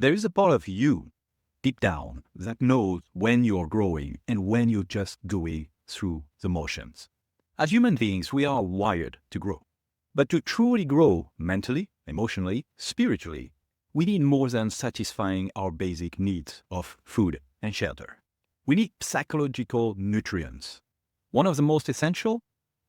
There is a part of you, deep down, that knows when you're growing and when you're just going through the motions. As human beings, we are wired to grow. But to truly grow mentally, emotionally, spiritually, we need more than satisfying our basic needs of food and shelter. We need psychological nutrients. One of the most essential,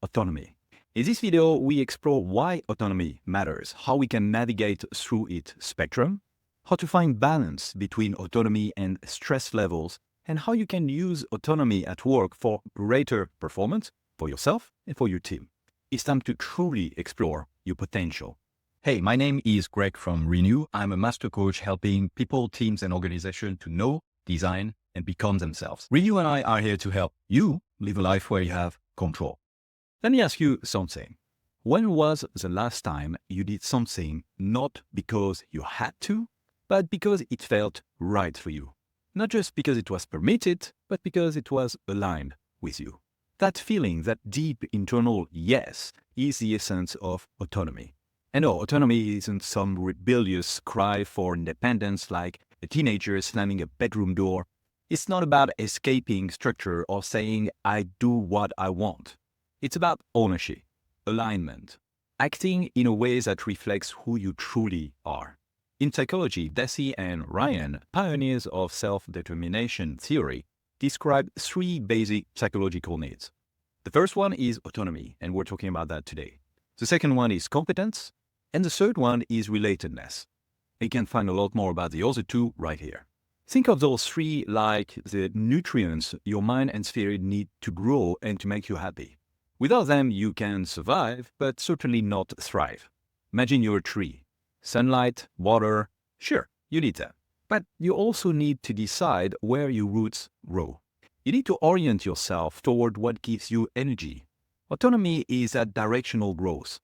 autonomy. In this video, we explore why autonomy matters, how we can navigate through its spectrum, how to find balance between autonomy and stress levels, and how you can use autonomy at work for greater performance for yourself and for your team. It's time to truly explore your potential. Hey, my name is Greg from RenU. I'm a master coach helping people, teams, and organizations to know, design, and become themselves. RenU and I are here to help you live a life where you have control. Let me ask you something. When was the last time you did something not because you had to, but because it felt right for you? Not just because it was permitted, but because it was aligned with you. That feeling, that deep internal yes, is the essence of autonomy. And no, autonomy isn't some rebellious cry for independence like a teenager slamming a bedroom door. It's not about escaping structure or saying, I do what I want. It's about ownership, alignment, acting in a way that reflects who you truly are. In psychology, Deci and Ryan, pioneers of self-determination theory, describe three basic psychological needs. The first one is autonomy, and we're talking about that today. The second one is competence, and the third one is relatedness. You can find a lot more about the other two right here. Think of those three like the nutrients your mind and spirit need to grow and to make you happy. Without them, you can survive, but certainly not thrive. Imagine you're a tree. Sunlight, water, sure, you need that. But you also need to decide where your roots grow. You need to orient yourself toward what gives you energy. Autonomy is that directional growth.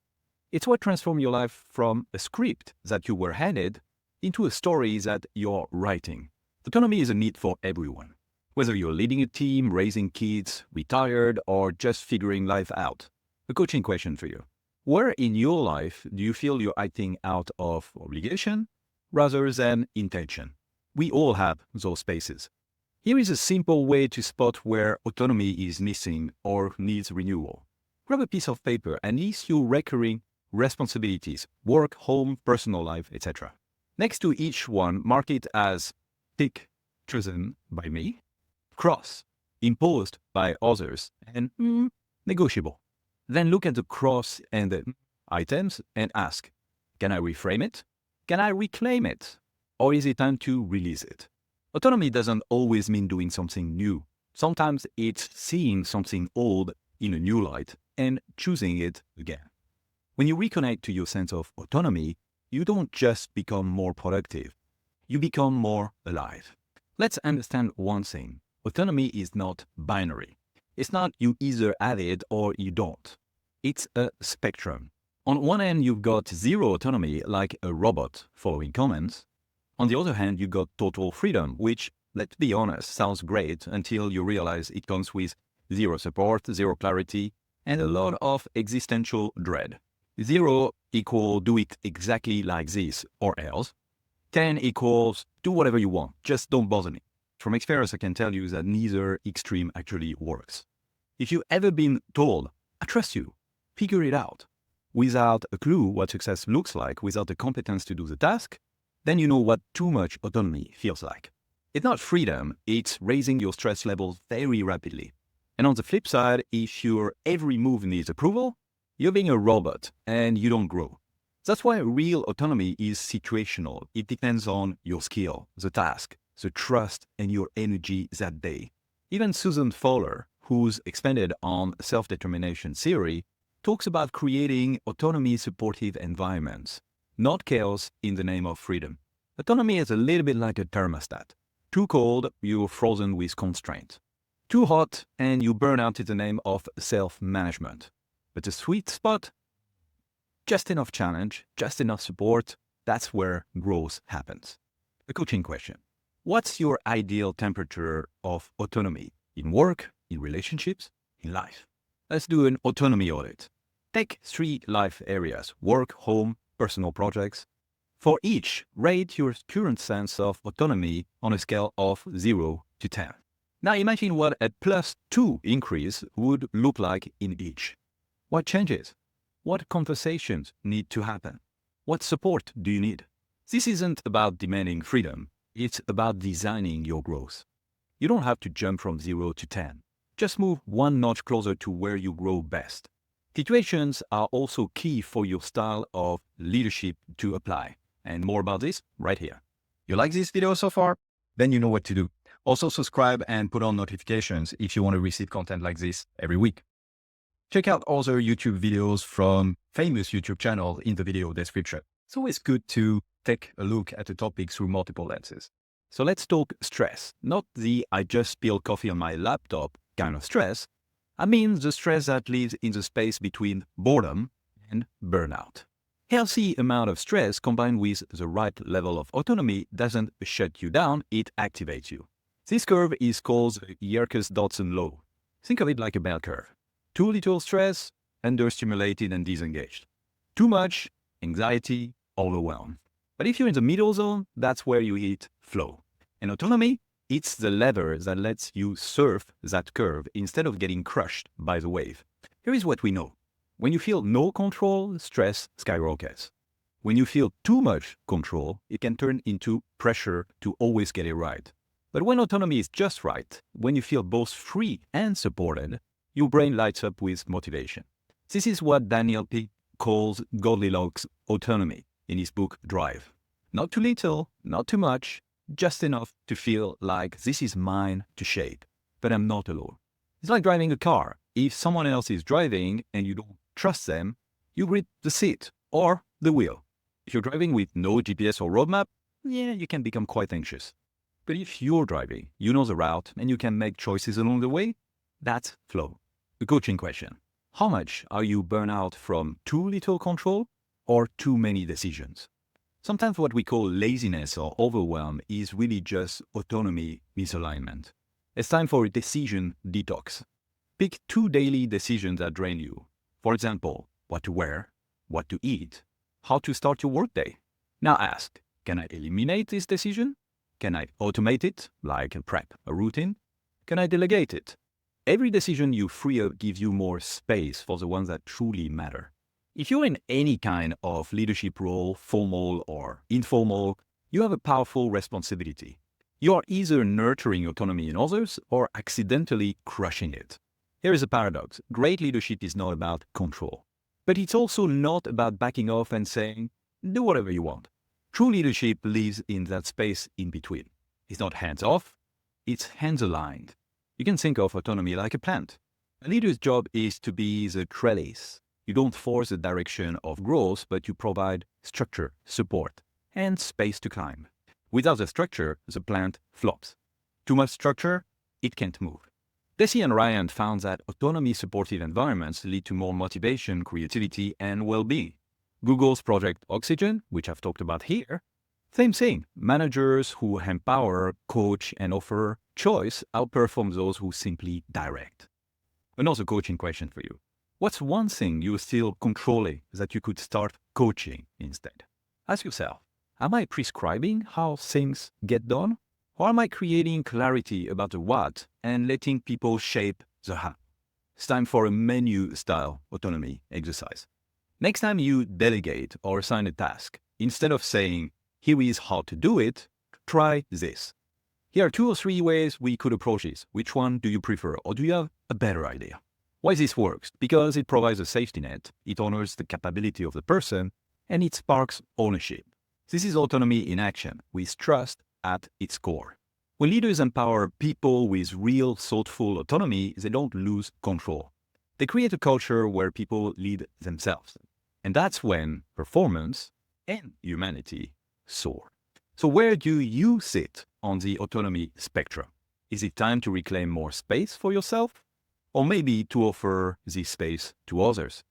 It's what transforms your life from a script that you were handed into a story that you're writing. Autonomy is a need for everyone. Whether you're leading a team, raising kids, retired, or just figuring life out. A coaching question for you. Where in your life do you feel you're acting out of obligation rather than intention? We all have those spaces. Here is a simple way to spot where autonomy is missing or needs renewal. Grab a piece of paper and list your recurring responsibilities, work, home, personal life, etc. Next to each one, mark it as tick, chosen by me, cross, imposed by others, and negotiable. Then look at the cross and the items and ask, can I reframe it? Can I reclaim it? Or is it time to release it? Autonomy doesn't always mean doing something new. Sometimes it's seeing something old in a new light and choosing it again. When you reconnect to your sense of autonomy, you don't just become more productive. You become more alive. Let's understand one thing. Autonomy is not binary. It's not you either have it or you don't. It's a spectrum. On one end, you've got zero autonomy, like a robot following commands. On the other hand, you've got total freedom, which, let's be honest, sounds great until you realize it comes with zero support, zero clarity, and a lot of existential dread. 0 equals do it exactly like this or else. 10 equals do whatever you want, just don't bother me. From experience, I can tell you that neither extreme actually works. If you've ever been told, I trust you, figure it out, without a clue what success looks like, without the competence to do the task, then you know what too much autonomy feels like. It's not freedom, it's raising your stress levels very rapidly. And on the flip side, if your every move needs approval, you're being a robot and you don't grow. That's why real autonomy is situational. It depends on your skill, the task, the trust, and your energy that day. Even Susan Fowler, who's expanded on self-determination theory, talks about creating autonomy-supportive environments, not chaos in the name of freedom. Autonomy is a little bit like a thermostat. Too cold, you're frozen with constraint. Too hot, and you burn out in the name of self-management. But the sweet spot? Just enough challenge, just enough support, that's where growth happens. A coaching question. What's your ideal temperature of autonomy in work, in relationships, in life? Let's do an autonomy audit. Take 3 life areas: work, home, personal projects. For each, rate your current sense of autonomy on a scale of 0 to 10. Now imagine what a +2 increase would look like in each. What changes? What conversations need to happen? What support do you need? This isn't about demanding freedom. It's about designing your growth. You don't have to jump from 0 to 10. Just move one notch closer to where you grow best. Situations are also key for your style of leadership to apply. And more about this right here. You like this video so far? Then you know what to do. Also subscribe and put on notifications if you want to receive content like this every week. Check out other YouTube videos from famous YouTube channels in the video description. It's always good to take a look at a topic through multiple lenses. So let's talk stress, not the I just spilled coffee on my laptop kind of stress. I mean the stress that lives in the space between boredom and burnout. Healthy amount of stress combined with the right level of autonomy doesn't shut you down, it activates you. This curve is called the Yerkes-Dodson law. Think of it like a bell curve. Too little stress, understimulated and disengaged. Too much, anxiety, overwhelm. But if you're in the middle zone, that's where you hit flow. And autonomy, it's the lever that lets you surf that curve instead of getting crushed by the wave. Here is what we know. When you feel no control, stress skyrockets. When you feel too much control, it can turn into pressure to always get it right. But when autonomy is just right, when you feel both free and supported, your brain lights up with motivation. This is what Daniel Pink calls Goldilocks autonomy in his book Drive. Not too little, not too much, just enough to feel like this is mine to shape, but I'm not alone. It's like driving a car. If someone else is driving and you don't trust them, you grip the seat or the wheel. If you're driving with no GPS or roadmap, you can become quite anxious. But if you're driving, you know the route and you can make choices along the way, that's flow. The coaching question. How much are you burnt out from too little control or too many decisions? Sometimes what we call laziness or overwhelm is really just autonomy misalignment. It's time for a decision detox. Pick 2 daily decisions that drain you. For example, what to wear, what to eat, how to start your workday. Now ask, can I eliminate this decision? Can I automate it, like a prep, a routine? Can I delegate it? Every decision you free up gives you more space for the ones that truly matter. If you're in any kind of leadership role, formal or informal, you have a powerful responsibility. You are either nurturing autonomy in others or accidentally crushing it. Here is a paradox. Great leadership is not about control, but it's also not about backing off and saying, do whatever you want. True leadership lives in that space in between. It's not hands-off, it's hands-aligned. You can think of autonomy like a plant. A leader's job is to be the trellis. You don't force the direction of growth, but you provide structure, support, and space to climb. Without the structure, the plant flops. Too much structure, it can't move. Desi and Ryan found that autonomy-supportive environments lead to more motivation, creativity, and well-being. Google's Project Oxygen, which I've talked about here, same thing. Managers who empower, coach, and offer choice outperform those who simply direct. Another coaching question for you. What's one thing you're still controlling that you could start coaching instead? Ask yourself, am I prescribing how things get done? Or am I creating clarity about the what and letting people shape the how? It's time for a menu-style autonomy exercise. Next time you delegate or assign a task, instead of saying, here is how to do it, try this. Here are 2 or 3 ways we could approach this. Which one do you prefer, or do you have a better idea? Why this works? Because it provides a safety net, it honors the capability of the person, and it sparks ownership. This is autonomy in action, with trust at its core. When leaders empower people with real, thoughtful autonomy, they don't lose control. They create a culture where people lead themselves. And that's when performance and humanity soar. So where do you sit on the autonomy spectrum? Is it time to reclaim more space for yourself? Or maybe to offer this space to others?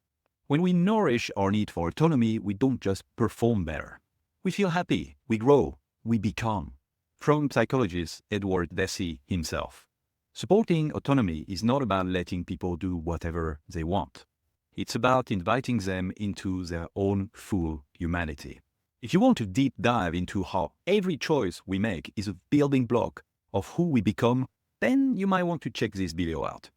When we nourish our need for autonomy, we don't just perform better. We feel happy, we grow, we become. From psychologist Edward Deci himself. Supporting autonomy is not about letting people do whatever they want. It's about inviting them into their own full humanity. If you want to deep dive into how every choice we make is a building block of who we become, then you might want to check this video out.